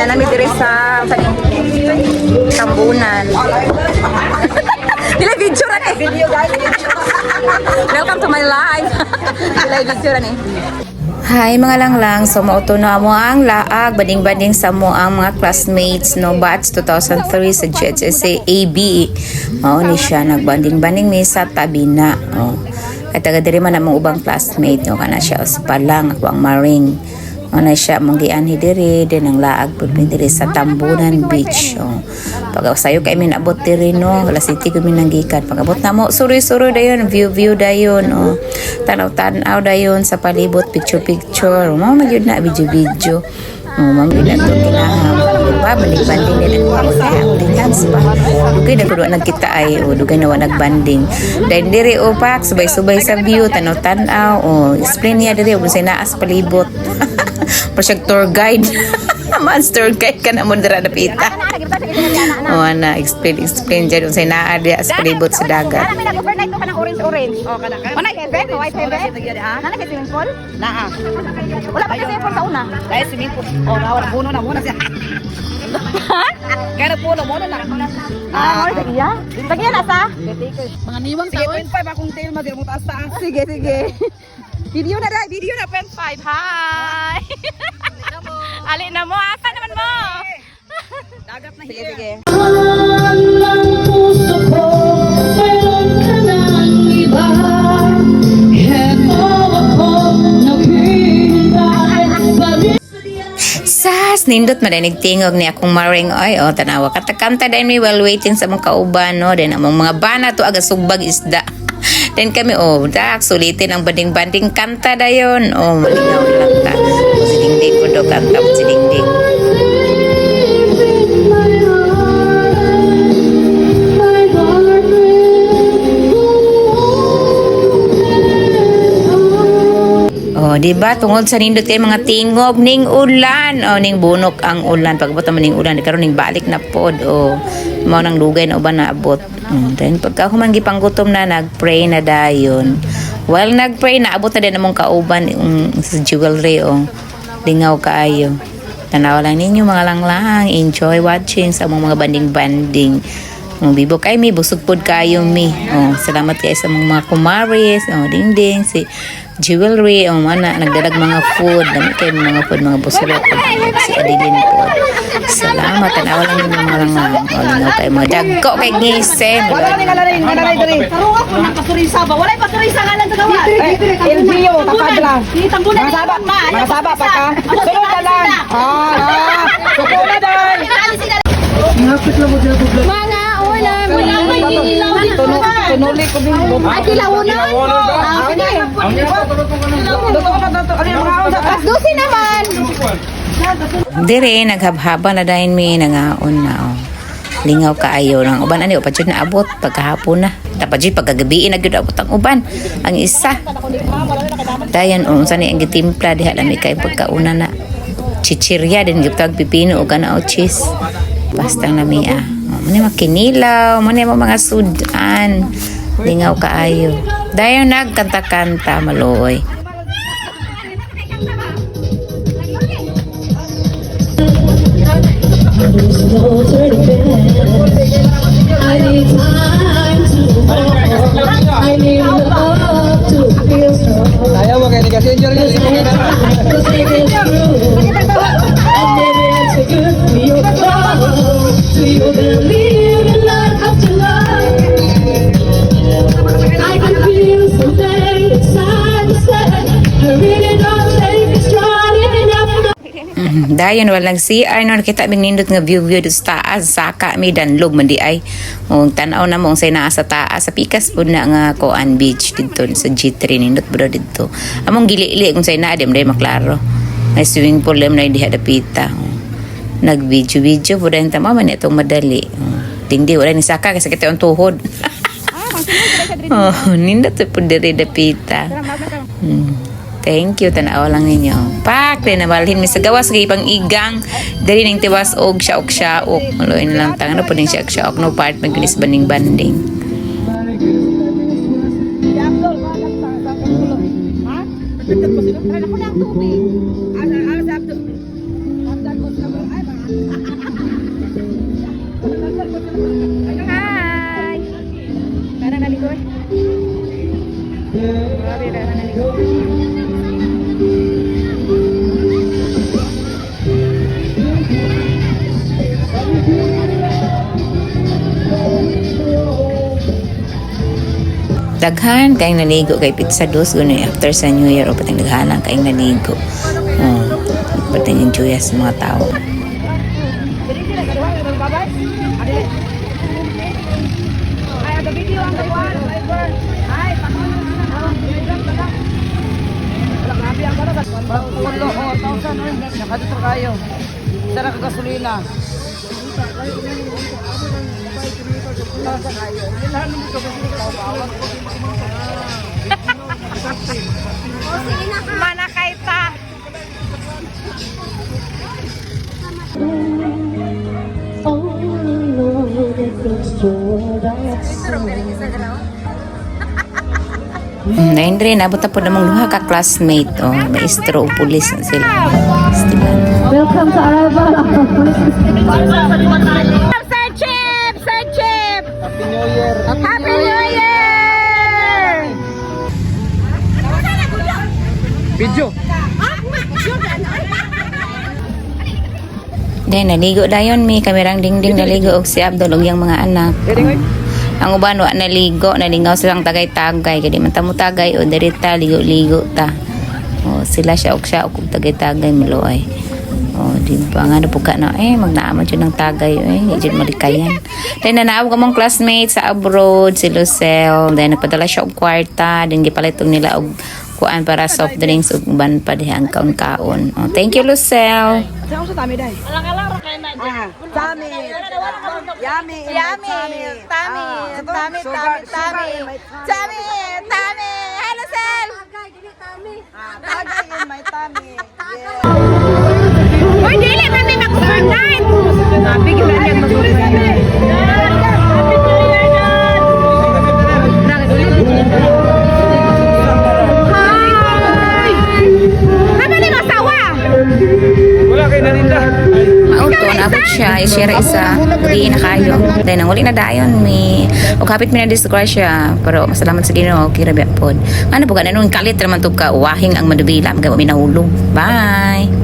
Yan namin diri sa Tambunan. Pila video ra ni. Video guys. Welcome to my life. Pila video ra ni. Hi mga langlang, so mauto na mo ang laag bading-bading sa mo ang mga classmates no batch 2003 sa GHSA AB. Mao ni siya nagbanding-banding mi sa tabi na. Oh. Kay taga diri man among ubang classmate no kana siya Palang ako ang Maring. Mao na siya mong gianhi diri din ang laag pud diri sa Tambunan Beach. Oh. Pag sayo kay mi naabot diri no, Wala City ko mi nanggikan. Pag abot na mo suri-suri dayon, view dayon oh. Tanaw-tanaw dayon sa palibot, picture. Mao magyud na video. Mao gyud ato kinahang. Diba? Balik-banding din ang mga hands pa. Dugay na kudo nagkita ay o dugay na wa nagbanding. Dahil diri opak subay-subay sa view, tanaw-tanaw o explain niya diri ug say naas palibot. Project tour guide. Master guide ka na mo dira napita. O na explain dyan unsay naa diya sa palibot sa dagat. Ana may nag-overnight ko kanang orange. Oh, kana ka. Ana heaven, white heaven. Nana kay swimming pool? Naa. Wala pa kasi pool sa una. Kaya swimming pool. Oh, wala puno na muna siya. Kaya puno mo na. Mo sige ya. Sige na sa. Mga niwang sa. Sige 0.5 akong tail mo taas taas. Sige. Video na 0.5. Hi. Ali na mo, asa naman mo? Dagat na here. Sige. Sas, nindot madanig tingog ni akong Maring oy, o tanawa katakanta dahil may while waiting sa mga kauban no, din among mga bana to aga sugbag isda. Then kami sulitin ang banding-banding kanta dayon. Malingaw lang ta. Si Dingding po do kanta po si Dingding. Diba tungod sa nindot kay mga tingob ning ulan ning bunok ang ulan pagabot man ning ulan karon ning balik na pod mao nang dugay na uban na abot. Then pagka human gipanggutom na nagpray na dayon. While nagpray na abot na din among kauban sa jewelry lingaw kaayo. Tanaw lang ninyo mga langlang, enjoy watching sa among mga banding-banding. Bibo kay mi busog pod kayo mi. Salamat kay sa mga kumaris, Dingding si jewelry mana nagdalag mga food dami kay mga food mga busuro si Adilin po. Salamat tanaw lang ninyo mga langlang. Lingaw kay mga dagko kay ngisen. Wala diri. Tarunga ko nang pasurisa ba? Wala pasurisa ngalan sa gawa. LBO tapad lang. Mga saba pa ka. Sunod na lang. Sunod na dai. Ngapit lang mo dyan po. Mga wala tunuli ko din. Ay kilawon na. Dusi naman. Dire naghabhaba na dahil mi nangaon na lingaw kaayo ng uban ani upat jud na abot pagkahapon na dapat jud pagkagabi na gyud abot ang uban ang isa dayan unsa ni ang gitimpla diha lami kay pagkauna na chichirya din gitag pipino o kana o cheese basta nami mani makinilaw mani mga sudan lingaw kaayo dayon nagkanta-kanta maluoy. I need time to hold. I need love to feel strong. Ayaw mo kayo ni kasi enjoy niyo. Cause it is true. And maybe it's a good for your love. Do you believe in life after life? I can feel something inside the sand. I really don't think it's strong enough. Dayon walang CR no nakita bing nindot nga view do sa taas saka mi danlog man di ay tanaw na mo say naa sa taas sa pikas pud na nga Koan Beach didto sa G3 nindot bro didto among gili-ili kung say naa dem day maklaro may swimming pool dem na diha dapita nag video pud ang tama man itong madali dingdi wala ni saka kasi kita ang tuhod nindot pud diri dapita. Thank you, tanaw lang ninyo. Pak, din nabalhin mi sa gawas kay pang igang. Dali ning tiwas og siyaok. Maloy na lang tanga na po ning siyaok no part magbilis banding-banding. Daghan kayong naligo kay Pizza Dos gano'n after sa New Year o patang daghanan kayong naligo. Patang enjoy sa mga tao. Ay, ada video ang kawan. Ay, pakon. Wala grabe ang karon. Pulo o 1,000 rin. Nakadito kayo. Tara ka gasolina. Mana kaita. Only know that it's your Nain rin, abot na po namang luha ka classmate. Maestro o pulis na sila. Welcome to Arrival of the Police. Sir Chip! Sir Chip! Happy New Year. Happy New Year! Video. Then, naligo dayon mi. Kamerang dingding naligo og si Abdul og yung mga anak. Ang uban wa naligo, nalingaw silang tagay-tagay. Kaya di man tamo tagay o dirita, ligo-ligo ta. Sila siya og tagay-tagay maluay. Di ba nga napuka na, magnaaman siya ng tagay. Di dyan malikayan. Then, nanaawag among classmates sa abroad, si Lucel. Then, nagpadala siya og kwarta. Then, gipalitong nila og kuan para soft drinks ug ban pa diha ang kaon-kaon. Thank you, Lucel. Saan sa tami day? Alang-alang kay na. Tami. Yummy. Yummy. Tami. Tami. Tami. Tami. Tami. Hello, Sel. Tagay in my tummy. Uy, dili man may mag-overnight. Bigyan na niya mag-overnight. Wala kayo naninda. Mauto, naabot siya. I-share isa. Hindi na kayo. Dahil nang uli na dayon. O kapit mi na disgrasya. Pero masalamat sa Ginoo. Kira biya pod. Ano po ka na nung kalit naman to ka. Uwahing ang madubila. Magawa mi nahulog. Bye!